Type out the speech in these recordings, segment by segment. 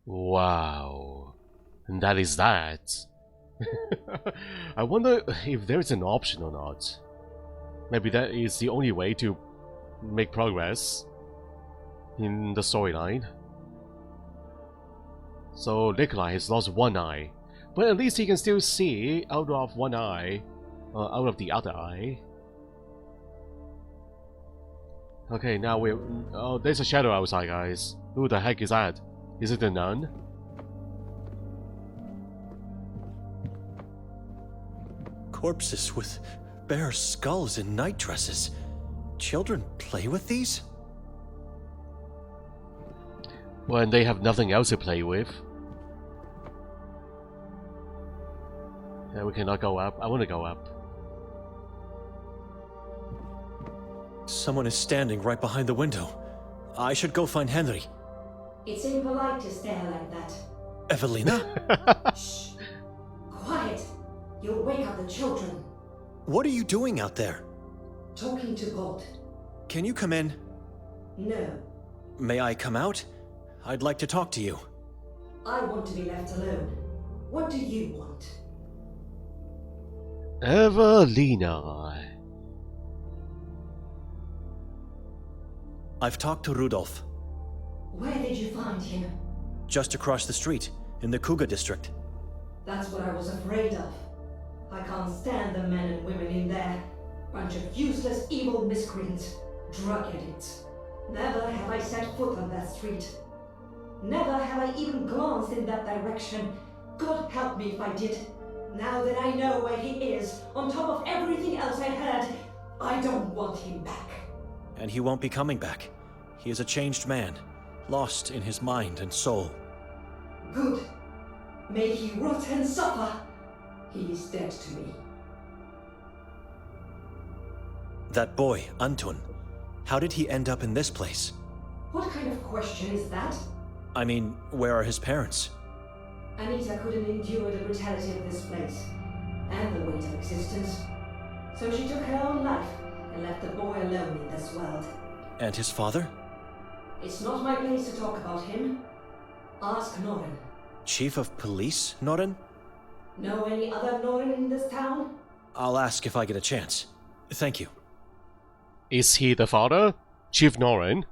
Wow. And that is that. I wonder if there's an option or not. Maybe that is the only way to make progress in the storyline. So Nikolai has lost one eye, but at least he can still see out of one eye, out of the other eye. Okay, now we're... Oh, there's a shadow outside, guys. Who the heck is that? Is it the nun? Corpses with bare skulls and night dresses. Children play with these? When they have nothing else to play with. Yeah, we cannot go up. I want to go up. Someone is standing right behind the window. I should go find Henry. It's impolite to stare like that. Evelina? Shh. Quiet. You'll wake up the children. What are you doing out there? Talking to God. Can you come in? No. May I come out? I'd like to talk to you. I want to be left alone. What do you want? Evelina. I've talked to Rudolf. Where did you find him? Just across the street, in the Kuga district. That's what I was afraid of. I can't stand the men and women in there. Bunch of useless, evil miscreants. Drug addicts. Never have I set foot on that street. Never have I even glanced in that direction. God help me if I did. Now that I know where he is, on top of everything else I heard, I don't want him back. And he won't be coming back. He is a changed man, lost in his mind and soul. Good. May he rot and suffer. He is dead to me. That boy, Anton, how did he end up in this place? What kind of question is that? I mean, where are his parents? Anita couldn't endure the brutality of this place, and the weight of existence. So she took her own life, and left the boy alone in this world. And his father? It's not my place to talk about him. Ask Norin. Chief of Police, Norin? Know any other Norin in this town? I'll ask if I get a chance. Thank you. Is he the father? Chief Norin?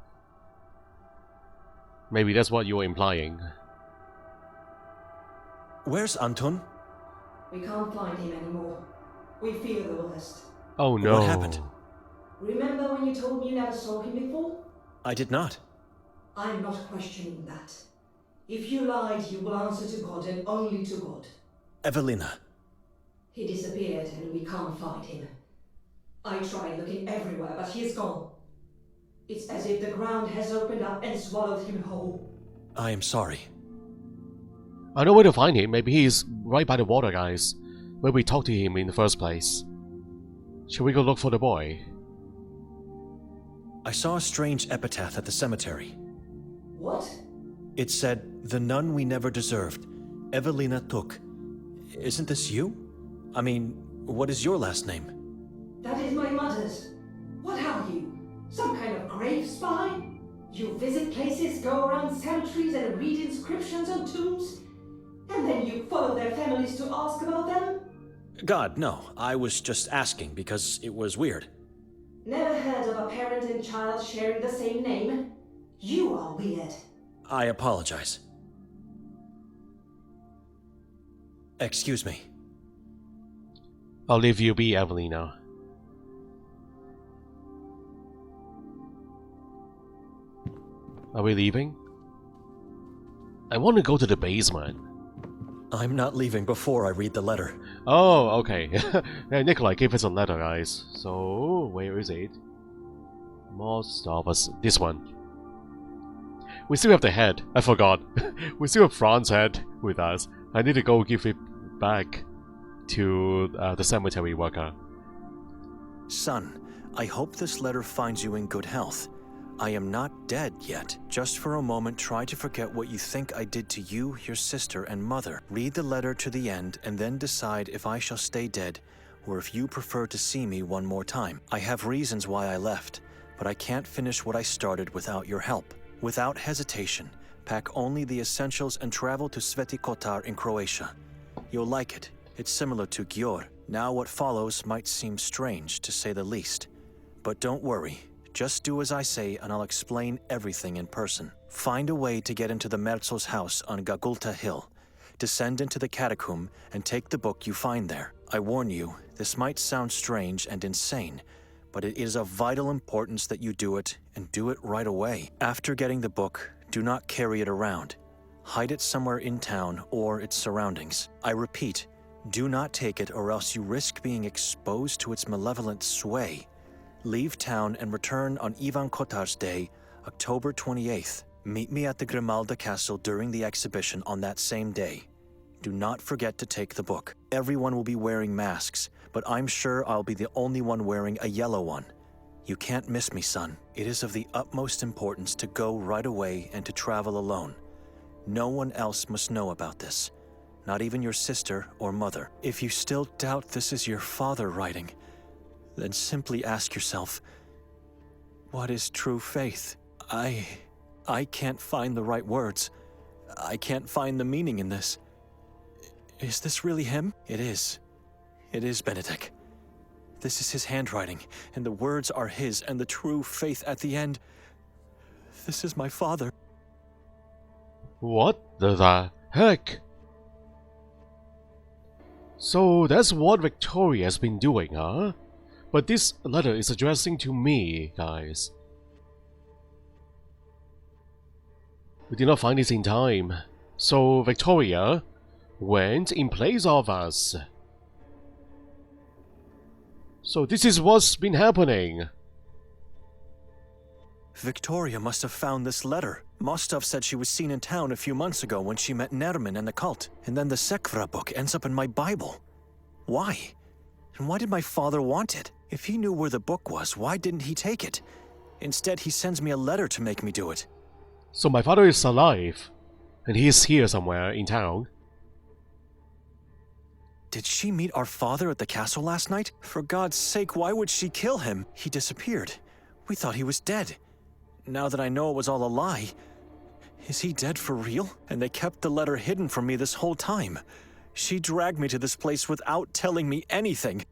Maybe that's what you're implying. Where's Anton? We can't find him anymore. We fear the worst. Oh no. What happened? Remember when you told me you never saw him before? I did not. I'm not questioning that. If you lied, you will answer to God and only to God. Evelina. He disappeared and we can't find him. I tried looking everywhere, but he is gone. It's as if the ground has opened up and swallowed him whole. I am sorry. I know where to find him. Maybe he's right by the water, guys. Where we talked to him in the first place. Should we go look for the boy? I saw a strange epitaph at the cemetery. What? It said, "The nun we never deserved, Evelina took." Isn't this you? I mean, what is your last name? That is my mother's. What are you? Some kind of grave spy? You visit places, go around cemeteries and read inscriptions on tombs? And then you follow their families to ask about them? God, no. I was just asking because it was weird. Never heard of a parent and child sharing the same name? You are weird. I apologize. Excuse me. I'll leave you be, Evelina. Are we leaving? I want to go to the basement. I'm not leaving before I read the letter. Oh, okay. Yeah, Nikolai gave us a letter, guys. So, where is it? Most of us. This one. We still have the head. I forgot. We still have Fran's head with us. I need to go give it back to the cemetery worker. Son, I hope this letter finds you in good health. I am not dead yet. Just for a moment, try to forget what you think I did to you, your sister, and mother. Read the letter to the end, and then decide if I shall stay dead, or if you prefer to see me one more time. I have reasons why I left, but I can't finish what I started without your help. Without hesitation, Pack only the essentials and travel to Sveti Kotar in Croatia. You'll like it. It's similar to Gjor. Now what follows might seem strange, to say the least. But don't worry. Just do as I say and I'll explain everything in person. Find a way to get into the Merzel's house on Gagulta Hill. Descend into the catacomb and take the book you find there. I warn you, this might sound strange and insane, but it is of vital importance that you do it, and do it right away. After getting the book, do not carry it around. Hide it somewhere in town or its surroundings. I repeat, do not take it or else you risk being exposed to its malevolent sway. Leave town and return on Ivan Kotar's Day, October 28th. Meet me at the Grimalda Castle during the exhibition on that same day. Do not forget to take the book. Everyone will be wearing masks, but I'm sure I'll be the only one wearing a yellow one. You can't miss me, son. It is of the utmost importance to go right away and to travel alone. No one else must know about this, not even your sister or mother. If you still doubt this is your father writing, then simply ask yourself, what is true faith? I can't find the right words. I can't find the meaning in this. Is this really him? It is. It is Benedict. This is his handwriting, and the words are his, and the true faith at the end. This is my father. What the heck? So that's what Victoria has been doing, huh? But this letter is addressing to me, guys. We did not find this in time. So Victoria went in place of us. So this is what's been happening. Victoria must have found this letter. Mostov said she was seen in town a few months ago when she met Nerman and the cult. And then the Sekvra book ends up in my Bible. Why? And why did my father want it? If he knew where the book was, why didn't he take it? Instead, he sends me a letter to make me do it. So my father is alive, and he is here somewhere in town. Did she meet our father at the castle last night? For God's sake, why would she kill him? He disappeared. We thought he was dead. Now that I know it was all a lie, is he dead for real? And they kept the letter hidden from me this whole time. She dragged me to this place without telling me anything.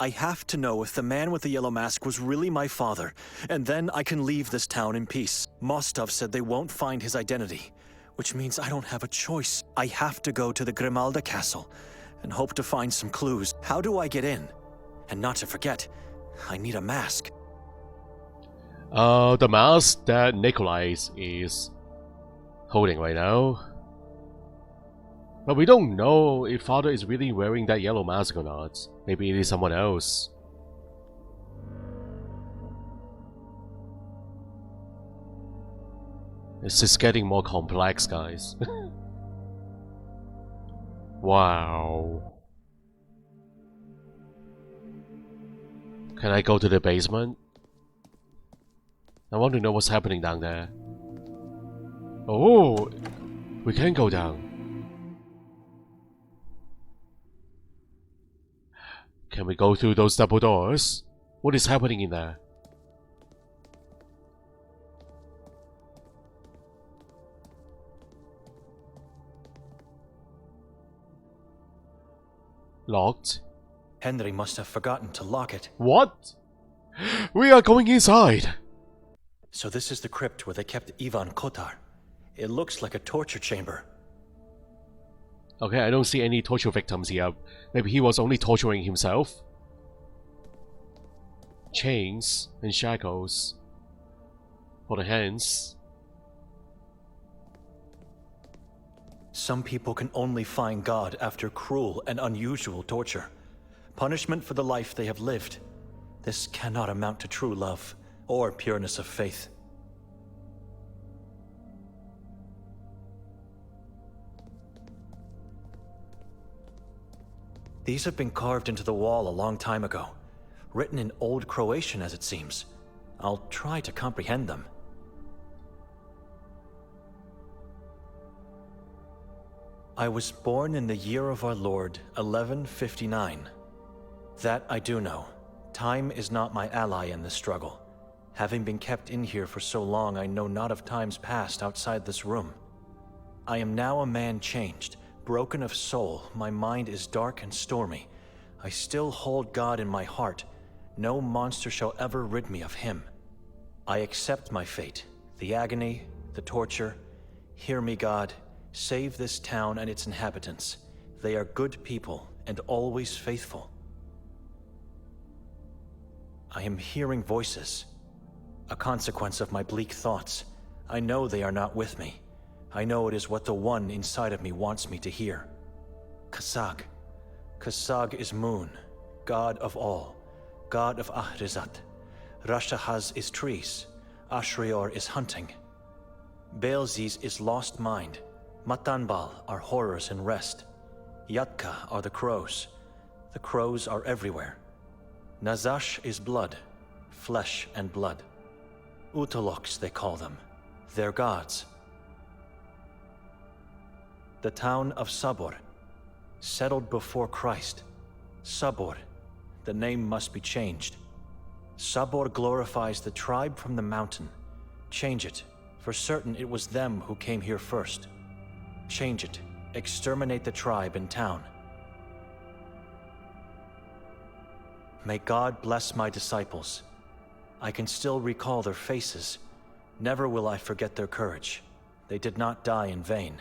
I have to know if the man with the yellow mask was really my father, and then I can leave this town in peace. Mostov said they won't find his identity, which means I don't have a choice. I have to go to the Grimalda Castle and hope to find some clues. How do I get in? And not to forget, I need a mask. The mask that Nikolai is holding right now. But we don't know if father is really wearing that yellow mask or not. Maybe it is someone else. It's just getting more complex, guys. Wow. Can I go to the basement? I want to know what's happening down there. Oh, we can go down. Can we go through those double doors? What is happening in there? Locked? Henry must have forgotten to lock it. What? We are going inside! So this is the crypt where they kept Ivan Kotar. It looks like a torture chamber. Okay, I don't see any torture victims here. Maybe he was only torturing himself. Chains and shackles for the hands. Some people can only find God after cruel and unusual torture. Punishment for the life they have lived. This cannot amount to true love or pureness of faith. These have been carved into the wall a long time ago. Written in Old Croatian, as it seems. I'll try to comprehend them. I was born in the year of our Lord, 1159. That I do know. Time is not my ally in this struggle. Having been kept in here for so long, I know not of times past outside this room. I am now a man changed, broken of soul. My mind is dark and stormy. I still hold God in my heart. No monster shall ever rid me of him. I accept my fate, the agony, the torture. Hear me, God. Save this town and its inhabitants. They are good people and always faithful. I am hearing voices, a consequence of my bleak thoughts. I know they are not with me. I know it is what the one inside of me wants me to hear. Kasag. Kasag is moon, god of all, god of Ahrizat. Rashahaz is trees. Ashrior is hunting. Beelzes is lost mind. Matanbal are horrors and rest. Yatka are the crows. The crows are everywhere. Nazash is blood, flesh and blood. Utaloks they call them. They're gods. The town of Sabor, settled before Christ. Sabor, the name must be changed. Sabor glorifies the tribe from the mountain. Change it. For certain it was them who came here first. Change it. Exterminate the tribe and town. May God bless my disciples. I can still recall their faces. Never will I forget their courage. They did not die in vain.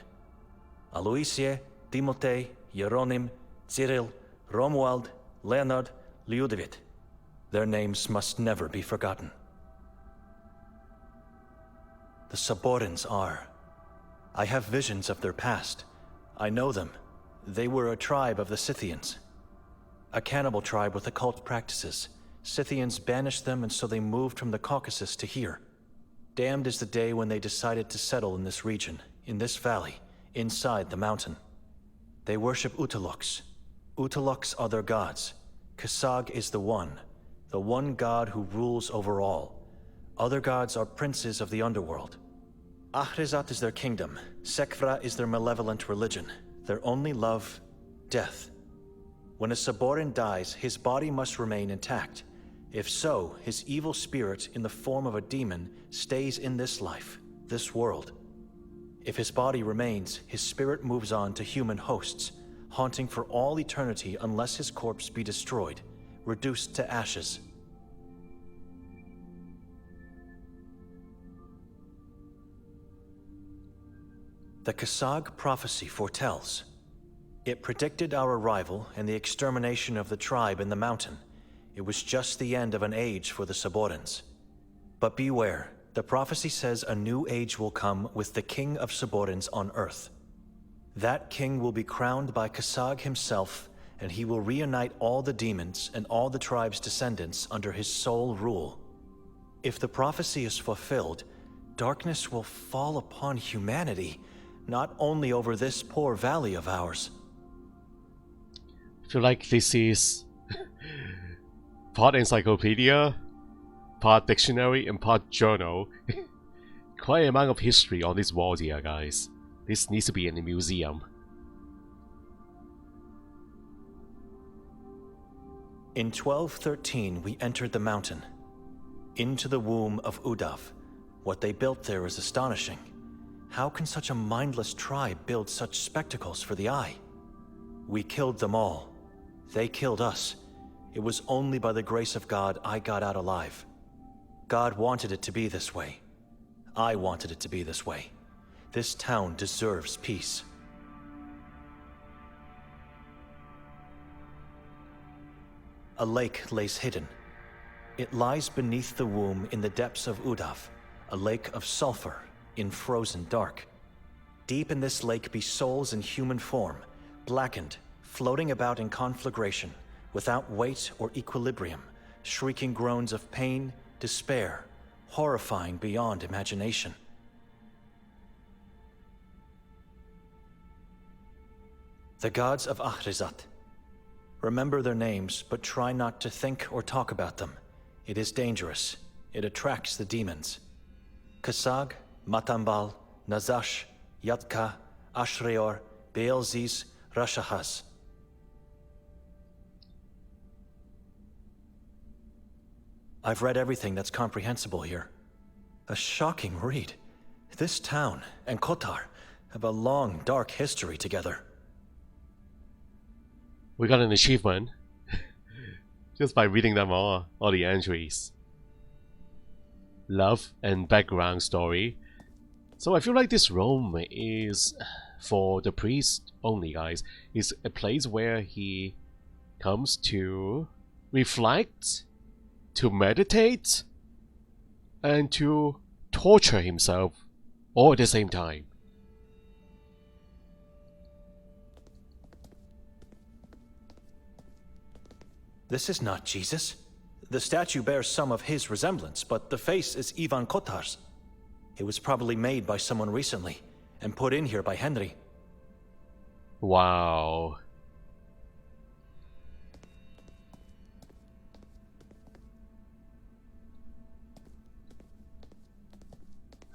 Aloysie, Timotei, Jeronim, Cyril, Romuald, Leonard, Liudovit. Their names must never be forgotten. The Saborans are. I have visions of their past. I know them. They were a tribe of the Scythians. A cannibal tribe with occult practices. Scythians banished them, and so they moved from the Caucasus to here. Damned is the day when they decided to settle in this region, in this valley, inside the mountain. They worship Utaloks. Utaloks are their gods. Kasag is the one god who rules over all. Other gods are princes of the underworld. Ahrizat is their kingdom. Sekvra is their malevolent religion. Their only love, death. When a Saboran dies, his body must remain intact. If so, his evil spirit in the form of a demon stays in this life, this world. If his body remains, his spirit moves on to human hosts, haunting for all eternity unless his corpse be destroyed, reduced to ashes. The Kasag prophecy foretells. It predicted our arrival and the extermination of the tribe in the mountain. It was just the end of an age for the Saborans. But beware, the prophecy says a new age will come with the king of Saborans on earth. That king will be crowned by Kasag himself, and he will reunite all the demons and all the tribe's descendants under his sole rule. If the prophecy is fulfilled, darkness will fall upon humanity, not only over this poor valley of ours. I feel like this is part encyclopedia, part dictionary, and part journal. Quite an amount of history on this wall here, guys. This needs to be in a museum. In 1213, we entered the mountain, into the womb of Udav. What they built there is astonishing. How can such a mindless tribe build such spectacles for the eye? We killed them all. They killed us. It was only by the grace of God I got out alive. God wanted it to be this way. I wanted it to be this way. This town deserves peace. A lake lays hidden. It lies beneath the womb in the depths of Udav, a lake of sulfur in frozen dark. Deep in this lake be souls in human form, blackened, floating about in conflagration, without weight or equilibrium, shrieking groans of pain, despair, horrifying beyond imagination. The gods of Ahrizat. Remember their names, but try not to think or talk about them. It is dangerous. It attracts the demons. Kasag, Matambal, Nazash, Yatka, Ashreor, Beelzes, Rashahaz. I've read everything that's comprehensible here. A shocking read. This town and Kotar have a long, dark history together. We got an achievement just by reading them all the entries. Love and background story. So I feel like this room is for the priest only, guys. It's a place where he comes to reflect, to meditate, and to torture himself all at the same time. This is not Jesus. The statue bears some of his resemblance, but the face is Ivan Kotar's. It was probably made by someone recently, and put in here by Henry. Wow.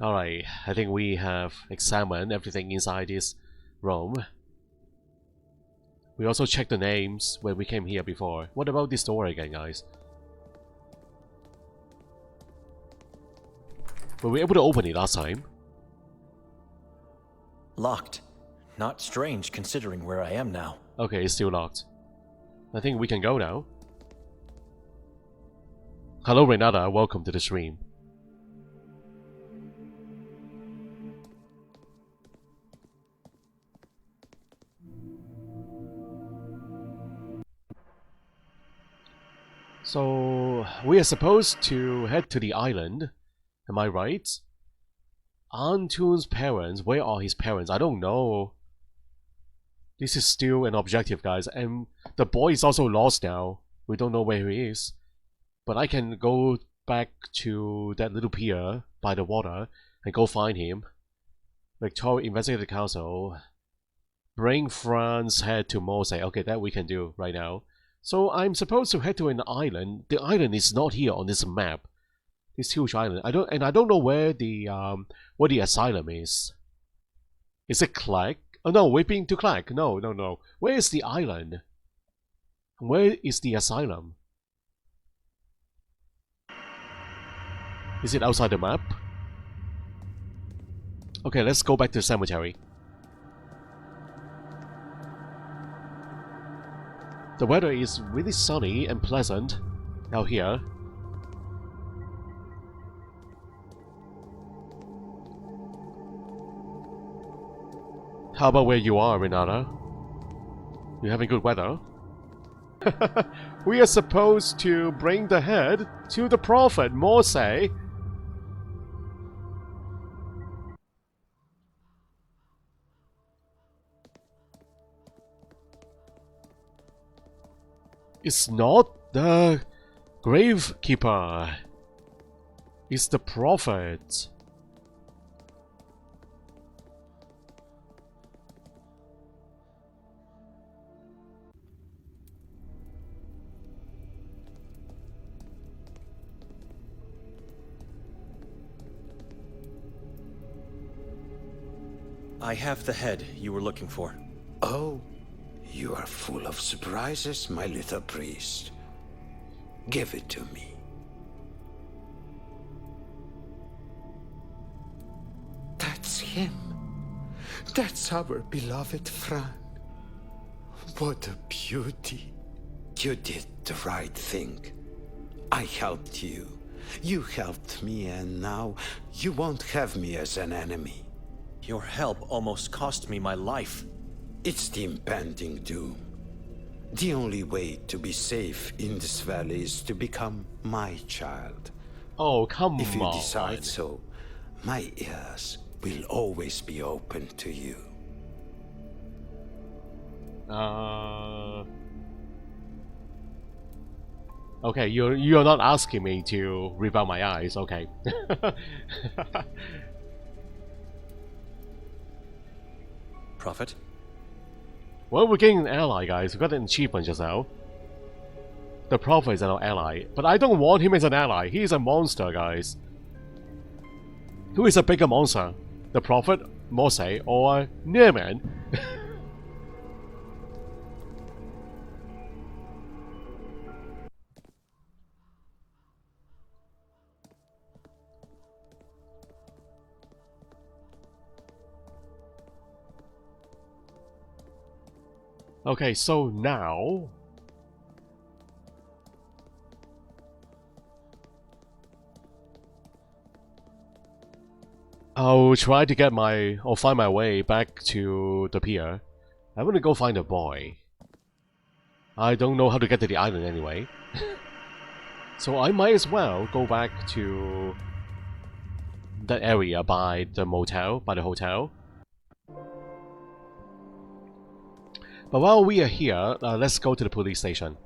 Alright, I think we have examined everything inside this room. We also checked the names when we came here before. What about this door again, guys? Were we able to open it last time? Locked. Not strange considering where I am now. Okay, it's still locked. I think we can go now. Hello Renata, welcome to the stream. So, we are supposed to head to the island, am I right? Antun's parents, where are his parents? I don't know. This is still an objective, guys, and the boy is also lost now. We don't know where he is. But I can go back to that little pier by the water and go find him. Victoria Investigative Council. Bring Fran's head to Mose. Okay, that we can do right now. So I'm supposed to head to an island. The island is not here on this map. This huge island. I don't know where the asylum is. Is it Clegg? Oh no, we've been to Clegg. No. Where is the island? Where is the asylum? Is it outside the map? Okay, let's go back to the cemetery. The weather is really sunny and pleasant out here. How about where you are, Renata? You having good weather? We are supposed to bring the head to the prophet, Mose. It's not the gravekeeper. It's the prophet. I have the head you were looking for. Oh, you are full of surprises, my little priest. Give it to me. That's him. That's our beloved Fran. What a beauty. You did the right thing. I helped you. You helped me, and now you won't have me as an enemy. Your help almost cost me my life. It's the impending doom. The only way to be safe in this valley is to become my child. Oh, come on. If you decide so, my ears will always be open to you. Okay, you're not asking me to rip out my eyes, okay. Prophet? Well, we're getting an ally, guys. We got an achievement just now. The prophet is our ally, but I don't want him as an ally. He is a monster, guys. Who is a bigger monster? The prophet, Mose, or Naaman? Okay, so now... I'll try to get my... or find my way back to the pier. I'm gonna go find a boy. I don't know how to get to the island anyway. So I might as well go back to that area by the motel, by the hotel. But while we are here, let's go to the police station.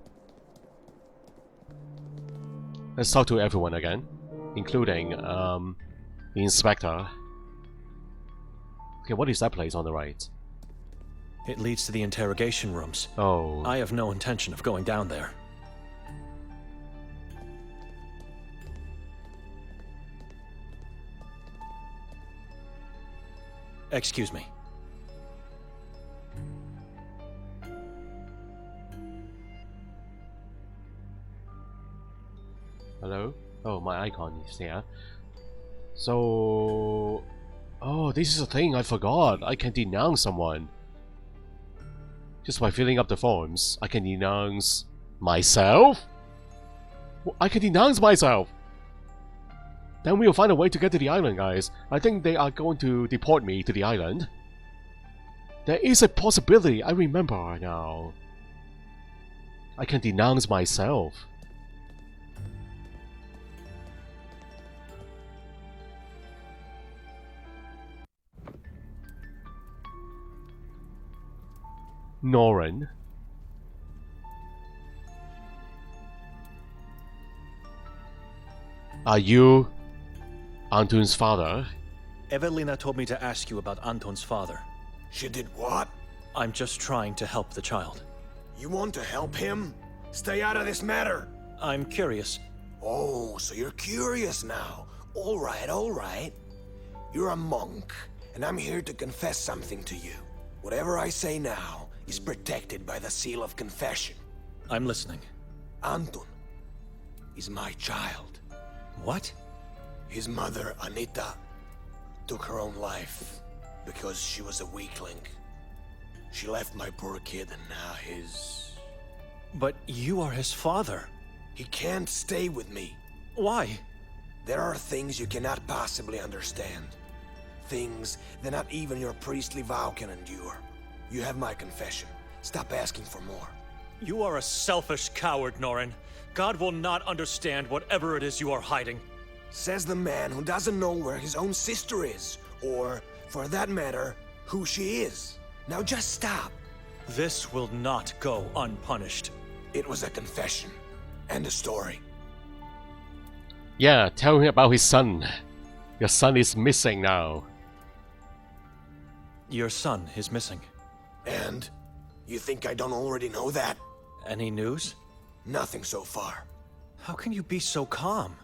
Let's talk to everyone again, including the inspector. Okay, what is that place on the right? It leads to the interrogation rooms. Oh. I have no intention of going down there. Excuse me. Hello? Oh, my icon is there. So... Oh, this is a thing I forgot. I can denounce someone. Just by filling up the forms, I can denounce myself? I can denounce myself! Then we'll find a way to get to the island, guys. I think they are going to deport me to the island. There is a possibility, I remember now. I can denounce myself. Norin. Are you Anton's father? Evelina told me to ask you about Anton's father. She did what? I'm just trying to help the child. You want to help him? Stay out of this matter. I'm curious. Oh, so you're curious now. All right, all right. You're a monk, and I'm here to confess something to you. Whatever I say now is protected by the seal of confession. I'm listening. Anton is my child. What? His mother, Anita, took her own life because she was a weakling. She left my poor kid and now his... But you are his father. He can't stay with me. Why? There are things you cannot possibly understand. Things that not even your priestly vow can endure. You have my confession. Stop asking for more. You are a selfish coward, Norin. God will not understand whatever it is you are hiding. Says the man who doesn't know where his own sister is, or, for that matter, who she is. Now just stop. This will not go unpunished. It was a confession. And a story. Yeah, tell him about his son. Your son is missing now. Your son is missing. And? You think I don't already know that? Any news? Nothing so far. How can you be so calm?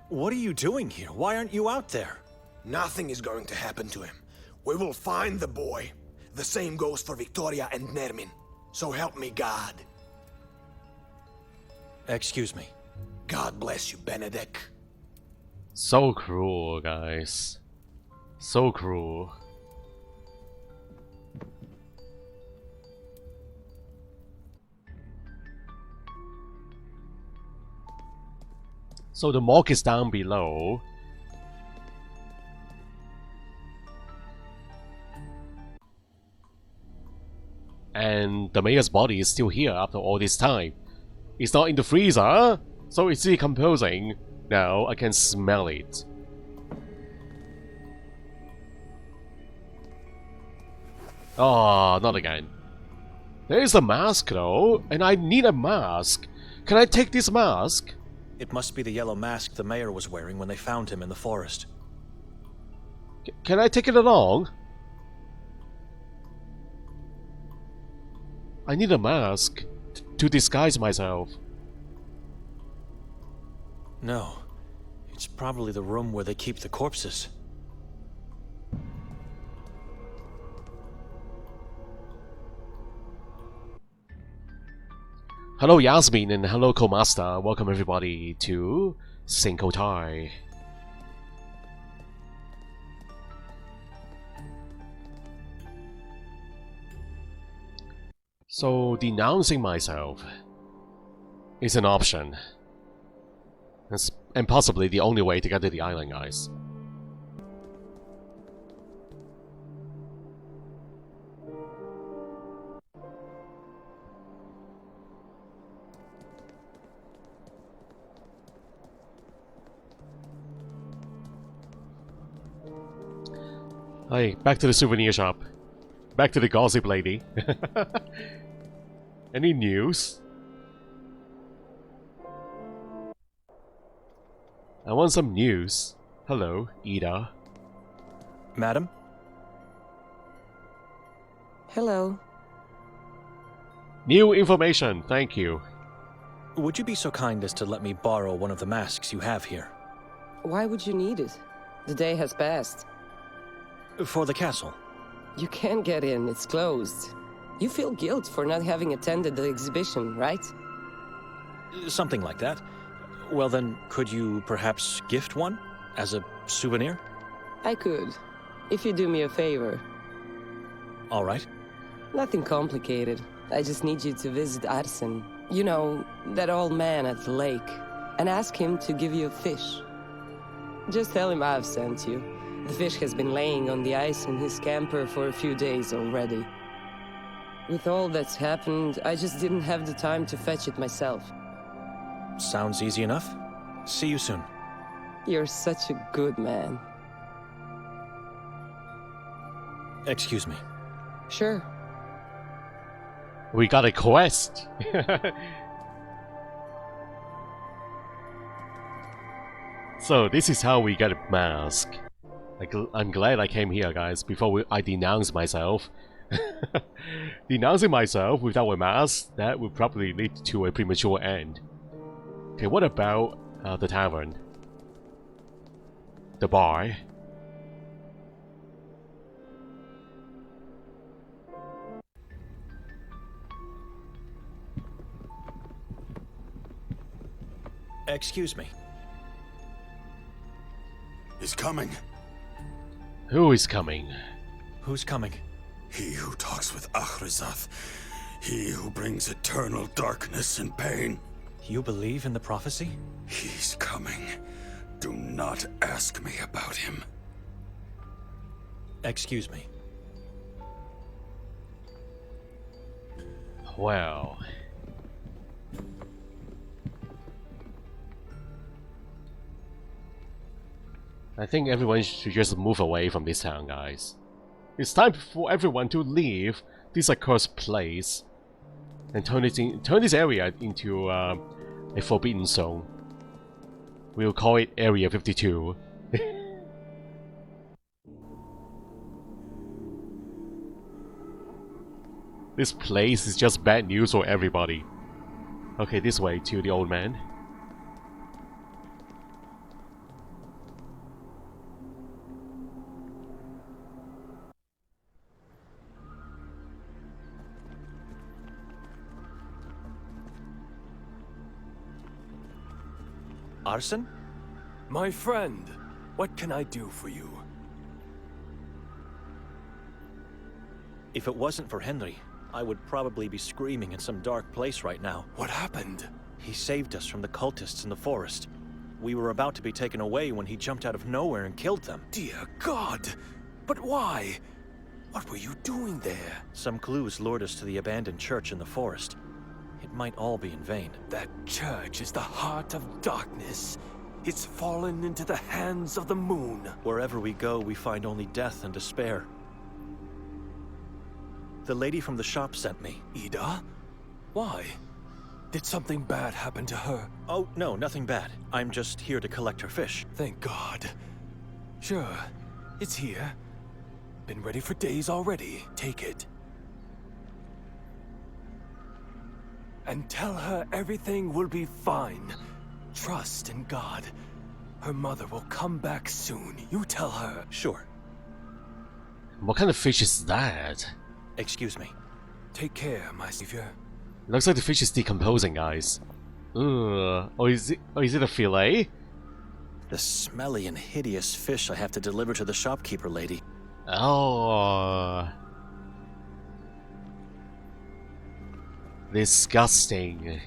What are you doing here? Why aren't you out there? Nothing is going to happen to him. We will find the boy. The same goes for Victoria and Nermin. So help me God. Excuse me. God bless you, Benedict. So cruel, guys. So cruel. So the morgue is down below. And the mayor's body is still here after all this time. It's not in the freezer, so it's decomposing. Now I can smell it. Oh, not again. There is a mask though, and I need a mask. Can I take this mask? It must be the yellow mask the mayor was wearing when they found him in the forest. Can I take it along? I need a mask to disguise myself. No. It's probably the room where they keep the corpses. Hello Yasmin and hello Komasta. Welcome everybody to Kotar. So denouncing myself is an option. And possibly the only way to get to the island, guys. Hey, back to the souvenir shop. Back to the gossip lady. Any news? I want some news. Hello, Ida. Madam? Hello. New information, thank you. Would you be so kind as to let me borrow one of the masks you have here? Why would you need it? The day has passed. For the castle. You can't get in, it's closed. You feel guilt for not having attended the exhibition, right? Something like that. Well then, could you perhaps gift one? As a souvenir? I could, if you do me a favor. All right. Nothing complicated. I just need you to visit Arsen. You know, that old man at the lake. And ask him to give you a fish. Just tell him I've sent you. The fish has been laying on the ice in his camper for a few days already. With all that's happened, I just didn't have the time to fetch it myself. Sounds easy enough. See you soon. You're such a good man. Excuse me. Sure. We got a quest! So, this is how we get a mask. I'm glad I came here, guys, before I denounce myself. Denouncing myself without a mask, that would probably lead to a premature end. Okay, what about the tavern? The bar? Excuse me. Is coming. Who is coming? Who's coming? He who talks with Achrizath. He who brings eternal darkness and pain. You believe in the prophecy? He's coming. Do not ask me about him. Excuse me. Well... I think everyone should just move away from this town, guys. It's time for everyone to leave this accursed place and turn this area into a forbidden zone. We'll call it Area 52. This place is just bad news for everybody. Okay, this way to the old man. Arsen? My friend, what can I do for you? If it wasn't for Henry, I would probably be screaming in some dark place right now. What happened? He saved us from the cultists in the forest. We were about to be taken away when he jumped out of nowhere and killed them. Dear God! But why? What were you doing there? Some clues lured us to the abandoned church in the forest. It might all be in vain. That church is the heart of darkness. It's fallen into the hands of the moon. Wherever we go, we find only death and despair. The lady from the shop sent me. Ida? Why? Did something bad happen to her? Oh, no, nothing bad. I'm just here to collect her fish. Thank God. Sure, it's here. Been ready for days already. Take it. And tell her everything will be fine. Trust in God. Her mother will come back soon. You tell her. Sure. What kind of fish is that? Excuse me. Take care, my savior. Looks like the fish is decomposing, guys. Ugh. Or is it a fillet? The smelly and hideous fish I have to deliver to the shopkeeper lady. Oh. Disgusting.